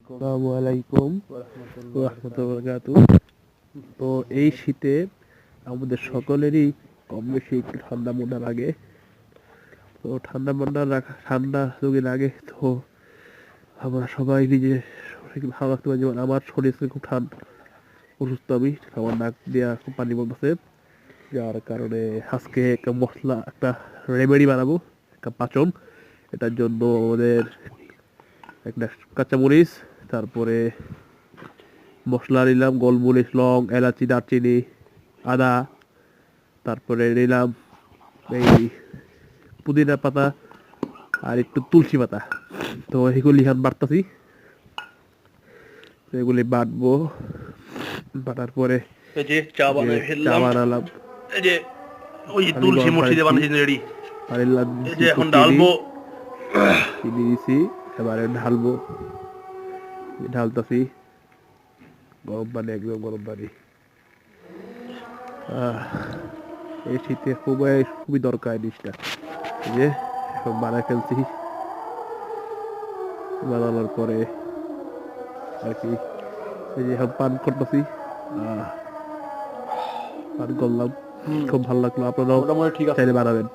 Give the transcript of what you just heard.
আসসালামু আলাইকুম ওয়া রাহমাতুল্লাহি। তো এই শীতে আমাদের সকলেরই কম বেশি একটু ঠান্ডা মন্ডা লাগে। তো ঠান্ডা যদি লাগে তো আমরা সবাই নিজের শরীরকে ভালো রাখতে পারি। যেমন আমার শরীর খুব ঠান্ডা, অসুস্থ আমি, আমার নাক দিয়া খুব পানি পড়তেছে, যার কারণে আজকে একটা রেমেডি বানাবো, একটা পাচন। এটার জন্য আমাদের একটা কাঁচামরিচ, তারপরে মশলা নিলাম গোলমরিচ, লং, এলাচি, দারচিনি, আদা, তারপরে নিলাম এই পুদিনা পাতা আর একটু তুলসী পাতা। তো এগুলি এখন বাটতাছি, এগুলি বাটবো। বাটার পরে এই যে চা বানাই চা ফেললাম। বানালাম, এই যে ওই পানি তুলসী গরম মরসি দিয়ে পানিছি, বানিয়েছি রেডি। পানি এই দিছি যে একটু এখন চিনি, ডালবো। চিনি দিছি, এবারে ঢালবো, ঢালতাছি গরম পানি, একদম গরম পানি। এই শীতে খুবই দরকার এই জিনিসটা। এই যে এখন বানায় ফেলছি, বানানোর পরে আর কি এই যে এখন পান করতেছি, পান করলাম, খুব ভালো লাগলো। আপনারাও মোটামুটি ঠিক আছে। চাইলে বানাবেন।